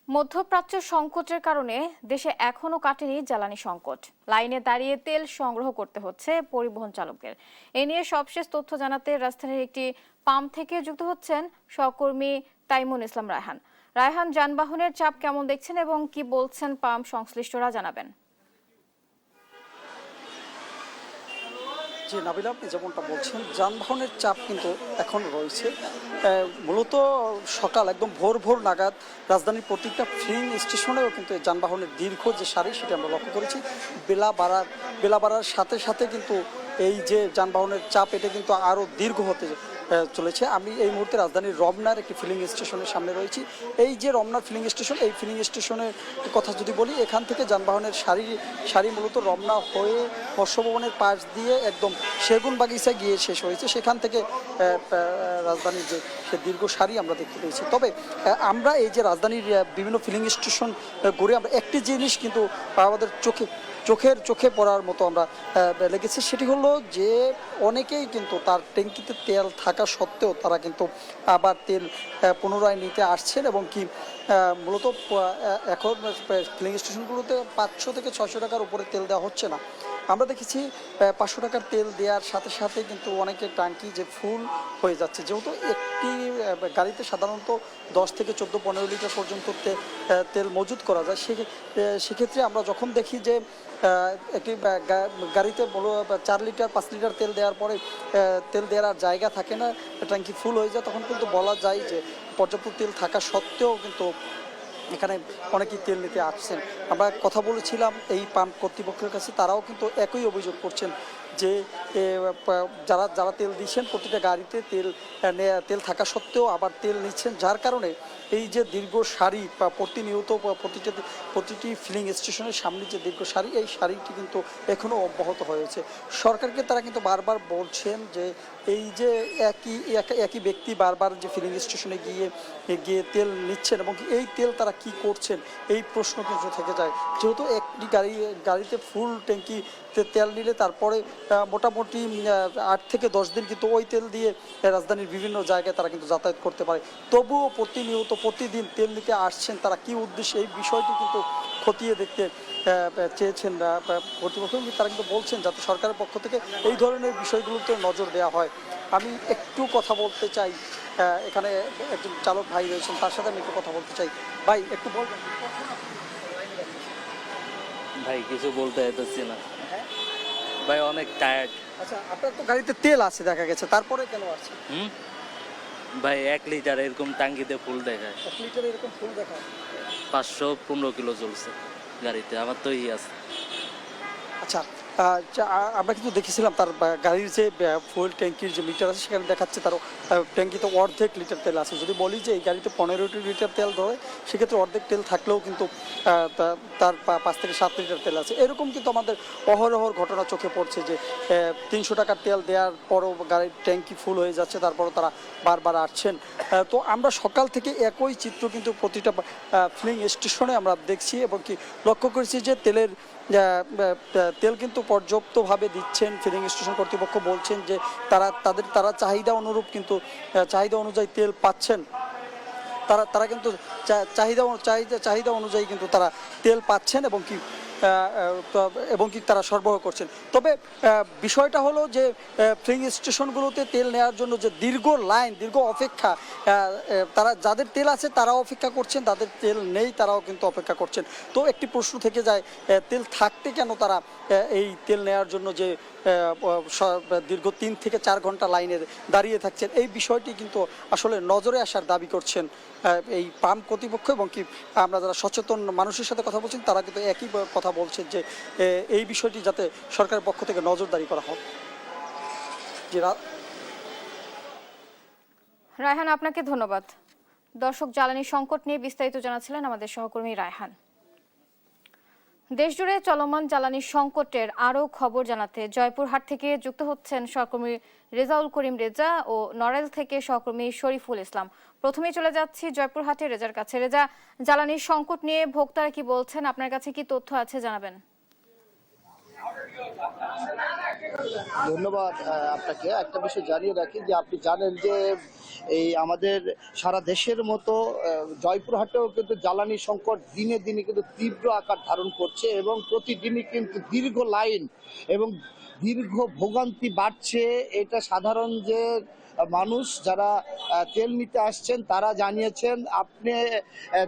মধ্যপ্রাচ্য সংকটের কারণে দেশে এখনো কাটেনি জ্বালানি সংকট। লাইনে দাঁড়িয়ে তেল সংগ্রহ করতে হচ্ছে পরিবহন চালকদের। এ নিয়ে সবশেষ তথ্য জানাতে রাজধানীর একটি পাম্প থেকে যুক্ত হচ্ছেন সহকর্মী তাইমুন ইসলাম রায়হান। রায়হান, যানবাহনের চাপ কেমন দেখছেন এবং কি বলছেন পাম্প সংশ্লিষ্টরা, জানাবেন। জি নাবিলা, আপনি যেমনটা বলছেন, যানবাহনের চাপ কিন্তু এখন রয়েছে। মূলত সকাল একদম ভোর ভোর নাগাদ রাজধানীর প্রত্যেকটা ফিলিং স্টেশনেও কিন্তু যানবাহনের দীর্ঘ যে সারি সেটা আমরা লক্ষ্য করেছি। বেলা বাড়ার সাথে সাথে কিন্তু এই যে যানবাহনের চাপ এটা কিন্তু আরও দীর্ঘ হতে চলেছে। আমি এই মুহূর্তে রাজধানীর রমনার একটি ফিলিং স্টেশনের সামনে রয়েছি। এই যে রমনার ফিলিং স্টেশন, এই ফিলিং স্টেশনের কথা যদি বলি, এখান থেকে যানবাহনের সারি মূলত রমনা হয়ে মৎস্যভবনের পাশ দিয়ে একদম সেগুন বাগিচা গিয়ে শেষ হয়েছে। সেখান থেকে রাজধানীর যে সে দীর্ঘ সারি আমরা দেখতে পেয়েছি। তবে আমরা এই যে রাজধানীর বিভিন্ন ফিলিং স্টেশন ঘুরে আমরা একটি জিনিস কিন্তু আমাদের চোখে পড়ার মতো আমরা লেগেছে, সেটি হলো যে অনেকেই কিন্তু তার ট্যাঙ্কিতে তেল থাকা সত্ত্বেও তারা কিন্তু আবার তেল পুনরায় নিতে আসছেন এবং কি মূলত এখন ফিলিং স্টেশনগুলোতে 500 থেকে 600 টাকার উপরে তেল দেওয়া হচ্ছে না। আমরা দেখেছি 500 টাকার তেল দেওয়ার সাথে সাথে কিন্তু অনেকের ট্যাঙ্কি যে ফুল হয়ে যাচ্ছে। যেহেতু একটি গাড়িতে সাধারণত 10 থেকে 14-15 লিটার পর্যন্ত তেল মজুত করা যায়, সেক্ষেত্রে আমরা যখন দেখি যে একটি গাড়িতে 4 লিটার 5 লিটার তেল দেওয়ার পরে তেল দেওয়ার আর জায়গা থাকে না, ট্যাঙ্কি ফুল হয়ে যায়, তখন কিন্তু বলা যায় যে পর্যাপ্ত তেল থাকা সত্ত্বেও কিন্তু এখানে অনেকেই তেল নিতে আসছেন। আমরা কথা বলেছিলাম এই পাম্প কর্তৃপক্ষের কাছে, তারাও কিন্তু একই অভিযোগ করছেন যে যারা তেল দিচ্ছেন প্রতিটা গাড়িতে তেল থাকা সত্ত্বেও আবার তেল নিচ্ছেন, যার কারণে এই যে দীর্ঘ সারি বা প্রতিনিয়ত প্রতিটি ফিলিং স্টেশনের সামনে যে দীর্ঘ সারি, এই সারিটি কিন্তু এখনও অব্যাহত হয়েছে। সরকারকে তারা কিন্তু বারবার বলছেন যে এই যে একই ব্যক্তি বারবার যে ফিলিং স্টেশনে গিয়ে তেল নিচ্ছেন এবং এই তেল তারা কি করছেন, এই প্রশ্ন কিন্তু থেকে যায়। যেহেতু একটি গাড়িতে ফুল ট্যাঙ্কি তেল নিলে তারপরে মোটামুটি 8 থেকে 10 দিন কিন্তু ওই তেল দিয়ে রাজধানীর বিভিন্ন জায়গায় তারা কিন্তু যাতায়াত করতে পারে। তবুও প্রতিদিন তেল নিতে আসছেন, তারা কি উদ্দেশ্যে, এই বিষয়টি কিন্তু খতিয়ে দেখতে চেয়েছেন কর্তৃপক্ষ। তারা কিন্তু বলছেন যাতে সরকারের পক্ষ থেকে এই ধরনের বিষয়গুলোতে নজর দেওয়া হয়। আমি একটু কথা বলতে চাই, এখানে একজন চালক ভাই রয়েছেন, তার সাথে আমি একটু কথা বলতে চাই। ভাই একটু বলবেন। ভাই কিছু বলতে চাইতেছি না ভাই, অনেক টায়ার্ড। আচ্ছা, আপনার তো গাড়িতে তেল আছে দেখা গেছে, তারপরে কেন আসছে? ভাই 1 লিটার এরকম টাঙ্কিতে ফুল দেখায়, 1 লিটার এরকম ফুল দেখায় 515 কিলো চলছে গাড়িতে, আমার তো আছে। আচ্ছা, আমরা কিন্তু দেখেছিলাম তার গাড়ির যে ফুয়েল ট্যাঙ্কির যে মিটার আছে সেখানে দেখাচ্ছে তার ট্যাঙ্কিতে অর্ধেক লিটার তেল আছে। যদি বলি যে এই গাড়িতে 15 লিটার তেল ধরে, সেক্ষেত্রে অর্ধেক তেল থাকলেও কিন্তু তার 5 থেকে 7 লিটার তেল আছে। এরকম কিন্তু আমাদের অহরহর ঘটনা চোখে পড়ছে যে 300 টাকার তেল দেওয়ার পরও গাড়ির ট্যাঙ্কি ফুল হয়ে যাচ্ছে, তারপরও তারা বারবার আসছেন। তো আমরা সকাল থেকে একই চিত্র কিন্তু প্রতিটা ফিলিং স্টেশনে আমরা দেখছি এবং কি লক্ষ্য করেছি যে তেল কিন্তু পর্যাপ্তভাবে দিচ্ছেন। ফিলিং স্টেশন কর্তৃপক্ষ বলছেন যে তারা চাহিদা অনুযায়ী তেল পাচ্ছেন। তারা কিন্তু চাহিদা অনুযায়ী কিন্তু তারা তেল পাচ্ছেন এবং কি তারা সরবরাহ করছেন। তবে বিষয়টা হলো যে ফিলিং স্টেশনগুলোতে তেল নেওয়ার জন্য যে দীর্ঘ লাইন, দীর্ঘ অপেক্ষা, তারা যাদের তেল আছে তারাও অপেক্ষা করছেন, যাদের তেল নেই তারাও কিন্তু অপেক্ষা করছেন। তো একটি প্রশ্ন থেকে যায়, তেল থাকতে কেন তারা এই তেল নেওয়ার জন্য যে দীর্ঘ 3 থেকে 4 ঘন্টা লাইনে দাঁড়িয়ে থাকছেন, এই বিষয়টি কিন্তু আসলে নজরে আসার দাবি করছেন এই পাম্প কর্তৃপক্ষ। এবং কি আমরা যারা সচেতন মানুষের সাথে কথা বলছেন তারা কিন্তু একই কথা বলছেন যে এই বিষয়টি যাতে সরকারের পক্ষ থেকে নজরদারি করা হোক। রায়হান, আপনাকে ধন্যবাদ। দর্শক, জ্বালানি সংকট নিয়ে বিস্তারিত জানাচ্ছিলেন আমাদের সহকর্মী রায়হান। দেশজুড়ে চলমান জ্বালানি সংকটের আরও খবর জানাতে জয়পুরহাট থেকে যুক্ত হচ্ছেন সহকর্মী রেজাউল করিম রেজা ও নড়াইল থেকে সহকর্মী শরীফুল ইসলাম। প্রথমেই চলে যাচ্ছি জয়পুরহাটে রেজার কাছে। রেজা, জ্বালানির সংকট নিয়ে ভোক্তারা কি বলছেন, আপনার কাছে কি তথ্য আছে জানাবেন। ধন্যবাদ আপনাকে। একটা বিষয় জানিয়ে রাখি যে আপনি জানেন যে এই আমাদের সারা দেশের মতো জয়পুরহাটেও কিন্তু জ্বালানি সংকট দিনে দিনে কিন্তু তীব্র আকার ধারণ করছে এবং প্রতিদিনই কিন্তু দীর্ঘ লাইন এবং দীর্ঘ ভোগান্তি বাড়ছে। এটা সাধারণ যে মানুষ যারা তেল নিতে আসছেন তারা জানিয়েছেন। আপনি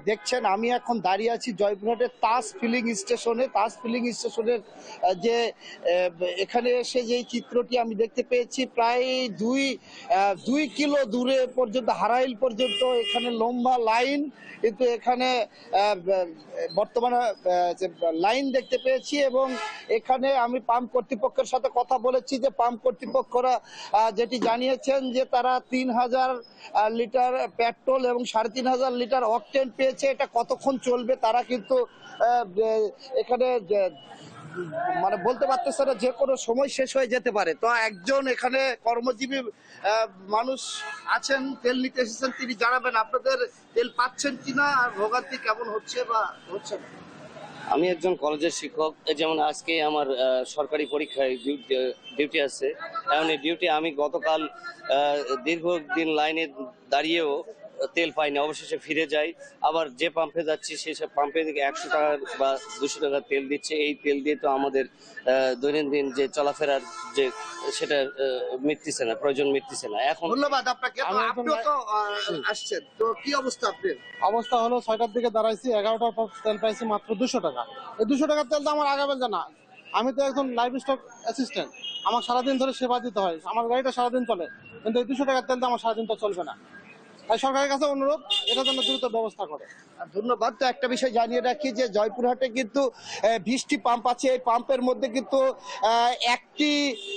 দেখছেন আমি এখন দাঁড়িয়ে আছি জয়পুরহাটের তাজ ফিলিং স্টেশনে। তাজ ফিলিং স্টেশনের যে এখানে এসে যেই চিত্রটি আমি দেখতে পেয়েছি, প্রায় দুই কিলো দূরে পর্যন্ত হারাইল পর্যন্ত এখানে লম্বা লাইন। কিন্তু এখানে বর্তমানে যে লাইন দেখতে পেয়েছি এবং এখানে আমি পাম্প কর্তৃপক্ষের সাথে কথা বলেছি যে পাম্প কর্তৃপক্ষরা যেটি জানিয়েছেন যে তারা 3000 লিটার পেট্রোল এবং 3500 লিটার অকটেন পেয়েছে। এটা কতক্ষণ চলবে তারা কিন্তু এখানে মানে বলতে পারতেছে না, যে কোনো সময় শেষ হয়ে যেতে পারে। তো একজন এখানে কর্মজীবী মানুষ আছেন, তেল নিতে এসেছেন, তিনি জানাবেন আপনাদের তেল পাচ্ছেন কিনা আর ভোগান্তি কেমন হচ্ছে বা হচ্ছে না। আমি একজন কলেজের শিক্ষক। যেমন আজকে আমার সরকারি পরীক্ষায় ডিউটি আছে। এমন এই ডিউটি আমি গতকাল দীর্ঘদিন লাইনে দাঁড়িয়েও তেল পাই না, অবশেষে ফিরে যাই। আবার যে পাম্পে যাচ্ছি সেই সব পাম্পে 100 টাকা বা 200 টাকা তেল দিচ্ছে। এই তেল দিয়ে তো আমাদের দৈনন্দিন যে চলাফেরার যে সেটা মিটতেছে না, প্রয়োজন মিটতেছে না। এখন ধন্যবাদ আপনাকে। আপনিও তো আসছেন, তো কি অবস্থা আপনার? অবস্থা হলো 6টার দিকে দাঁড়াইছি, 11টার পর তেল পাইছি মাত্র 200 টাকা। এই 200 টাকার তেল তো আমার আগাবেল জানা। আমি তো একজন লাইভ স্টক অ্যাসিস্ট্যান্ট, আমার সারাদিন ধরে সেবা দিতে হয়, আমার গাড়িটা সারাদিন চলে, কিন্তু এই 200 টাকার তেল তো আমার সারাদিন তো চলবে না। তাই সরকারের কাছে অনুরোধ, এটার জন্য দ্রুত ব্যবস্থা করে। ধন্যবাদ। তো একটা বিষয় জানিয়ে রাখি যে জয়পুরহাটে কিন্তু 20টি পাম্প আছে। এই পাম্পের মধ্যে কিন্তু 1টি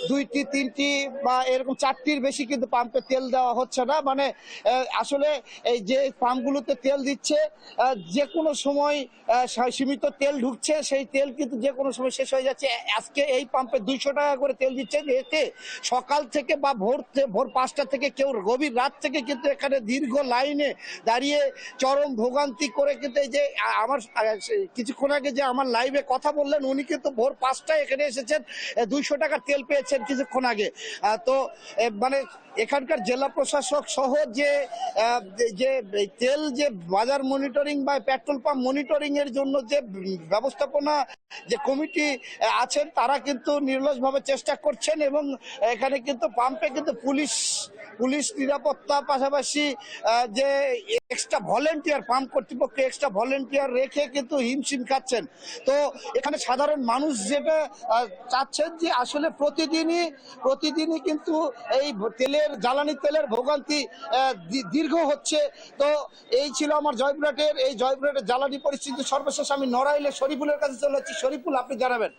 2টি 3টি বা এরকম 4টির বেশি কিন্তু পাম্পে তেল দেওয়া হচ্ছে না। মানে আসলে এই যে পাম্পগুলোতে তেল দিচ্ছে যে কোনো সময় সীমিত তেল ঢুকছে, সেই তেল কিন্তু যে কোনো সময় শেষ হয়ে যাচ্ছে। আজকে এই পাম্পে 200 টাকা করে তেল দিচ্ছে। এতে সকাল থেকে বা ভোর 5টা থেকে কেউ গভীর রাত থেকে কিন্তু এখানে দীর্ঘ লাইনে দাঁড়িয়ে চরম ভোগান্তি করে কিন্তু এই যে আমার কিছুক্ষণ আগে যে আমার লাইভে কথা বললেন উনি কিন্তু ভোর 5টায় এখানে এসেছেন, 200 টাকার তেল পেয়েছেন কিছুক্ষণ আগে। তো মানে এখানকার জেলা প্রশাসক সহ যে তেল যে বাজার মনিটরিং বা পেট্রোল পাম্প মনিটরিং এর জন্য যে ব্যবস্থাপনা যে কমিটি আছেন তারা কিন্তু নির্লসভাবে চেষ্টা করছেন এবং এখানে কিন্তু পাম্পে কিন্তু পুলিশ নিরাপত্তা পাশাপাশি যে এক্সট্রা ভলেন্টিয়ার পাম্প কর্তৃপক্ষ এক্সট্রা ভলেন্টিয়ার রেখে কিন্তু হিমশিম খাচ্ছেন। তো এখানে সাধারণ মানুষ যেটা চাচ্ছেন যে আসলে প্রতিদিনই কিন্তু এই জ্বালানি তেলের ভোগান্তি দীর্ঘ হচ্ছে। তো এই ছিল আমার জয়পুরহাটের জ্বালানি পরিস্থিতি। সর্বশেষ আমি নড়াইলে শরীফুলের কাছে চলে যাচ্ছি। শরীফুল, আপনি জানাবেন।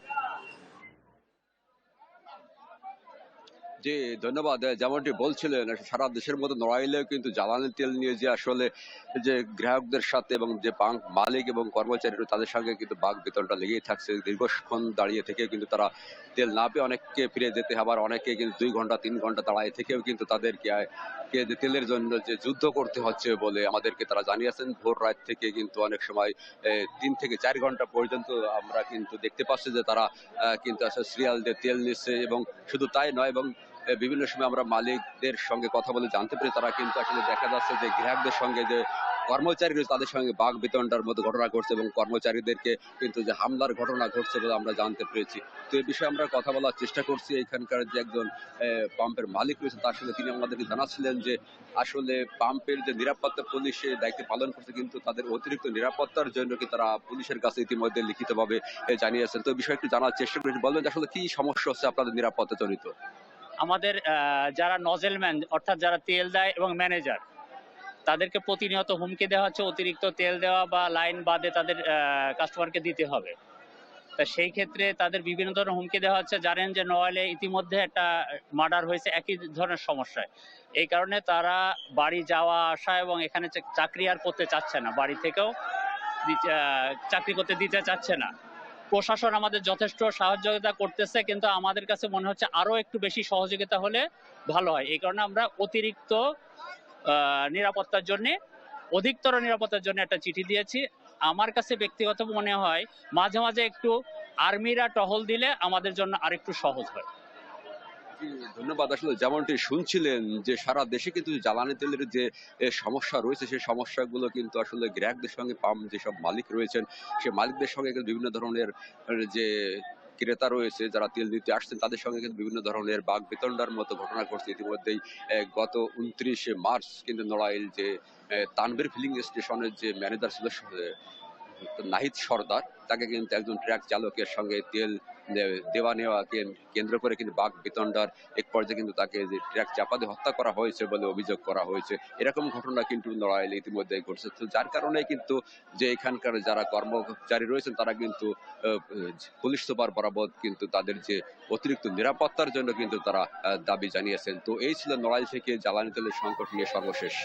জি, ধন্যবাদ। যেমনটি বলছিলেন সারা দেশের মতো নড়াইলেও কিন্তু জ্বালানি তেল নিয়ে যে আসলে যে গ্রাহকদের সাথে এবং যে পাম্প মালিক এবং কর্মচারীরা তাদের সঙ্গে কিন্তু বাক বেতনটা লেগেই থাকছে। দীর্ঘক্ষণ দাঁড়িয়ে থেকে কিন্তু তারা তেল না পেয়ে অনেককে ফিরে যেতে, আবার অনেকে কিন্তু 2 ঘন্টা 3 ঘন্টা দাঁড়ায় থেকেও কিন্তু তাদেরকে তেলের জন্য যে যুদ্ধ করতে হচ্ছে বলে আমাদেরকে তারা জানিয়েছেন। ভোর রাত থেকে কিন্তু অনেক সময় 3 থেকে 4 ঘন্টা পর্যন্ত আমরা কিন্তু দেখতে পাচ্ছি যে তারা কিন্তু আসলে সিরিয়াল দিয়ে তেল নিচ্ছে। এবং শুধু তাই নয়, এবং বিভিন্ন সময় আমরা মালিকদের সঙ্গে কথা বলে জানতে পারি তারা কিন্তু আসলে দেখা যাচ্ছে যে গ্রাহকদের সঙ্গে যে কর্মচারী রয়েছে তাদের সঙ্গে বাক বিতণ্ডার মতো ঘটনা ঘটছে এবং কর্মচারীদেরকে কিন্তু যে হামলার ঘটনা ঘটছে বলে আমরা জানতে পেরেছি। তো এই বিষয়ে আমরা কথা বলার চেষ্টা করছি। এখানকার যে একজন পাম্পের মালিক রয়েছে তার সঙ্গে, তিনি আমাদেরকে জানাচ্ছিলেন যে আসলে পাম্পের যে নিরাপত্তা পুলিশের দায়িত্ব পালন করছে, কিন্তু তাদের অতিরিক্ত নিরাপত্তার জন্য কি তারা পুলিশের কাছে ইতিমধ্যে লিখিতভাবে জানিয়েছেন। তো বিষয়টি জানার চেষ্টা করেছি। বলবেন যে আসলে কি সমস্যা হচ্ছে আপনাদের নিরাপত্তা জনিত? আমাদের যারা নজেলম্যান অর্থাৎ যারা তেল দেয় এবং ম্যানেজার, তাদেরকে প্রতিনিয়ত হুমকি দেওয়া হচ্ছে অতিরিক্ত তেল দেওয়া বা লাইন বাদে তাদের কাস্টমারকে দিতে হবে। তা সেই ক্ষেত্রে তাদের বিভিন্ন ধরনের হুমকি দেওয়া হচ্ছে। জানেন যে নড়াইলে ইতিমধ্যে একটা মার্ডার হয়েছে একই ধরনের সমস্যায়। এই কারণে তারা বাড়ি যাওয়া আসা এবং এখানে চাকরি আর করতে চাচ্ছে না, বাড়ি থেকেও চাকরি করতে দিতে চাচ্ছে না। প্রশাসন আমাদের যথেষ্ট সহযোগিতা করতেছে, কিন্তু আমাদের কাছে মনে হচ্ছে আরো একটু বেশি সহযোগিতা হলে ভালো হয়। এই কারণে আমরা অতিরিক্ত অধিকতর নিরাপত্তার জন্য একটা চিঠি দিয়েছি। আমার কাছে ব্যক্তিগত মনে হয় মাঝে মাঝে একটু আর্মিরা টহল দিলে আমাদের জন্য আরেকটু সহজ হয়। জি, ধন্যবাদ। আসলে যেমনটি শুনছিলেন যে সারা দেশে কিন্তু জ্বালানি তেলের যে সমস্যা রয়েছে সেই সমস্যাগুলো কিন্তু আসলে গ্রাহকদের সঙ্গে পাম্প যেসব মালিক রয়েছেন সেই মালিকদের সঙ্গে কিন্তু বিভিন্ন ধরনের যে ক্রেতা রয়েছে যারা তেল নিতে আসছেন তাদের সঙ্গে কিন্তু বিভিন্ন ধরনের বাক বিতণ্ডার মতো ঘটনা ঘটছে ইতিমধ্যেই। গত 29শে মার্চ কিন্তু নড়াইল যে তানভীর ফিলিং স্টেশনের যে ম্যানেজার ছিল নাহিদ সর্দার, তাকে কিন্তু একজন ট্রাক চালকের সঙ্গে তেল দেওয়া নেওয়াকে কেন্দ্র করে কিন্তু বাক বিতণ্ডার এক পর্যায়ে কিন্তু তাকে যে ট্রাক চাপা দিয়ে হত্যা করা হয়েছে বলে অভিযোগ করা হয়েছে। এরকম ঘটনা কিন্তু নড়াইলে ইতিমধ্যে ঘটছে, তো যার কারণে কিন্তু যে এখানকার যারা কর্মচারী রয়েছেন তারা কিন্তু পুলিশ সুপার বরাবর কিন্তু তাদের যে অতিরিক্ত নিরাপত্তার জন্য কিন্তু তারা দাবি জানিয়েছেন। তো এই ছিল নড়াইল থেকে জ্বালানি তেলের সংকট নিয়ে সর্বশেষ।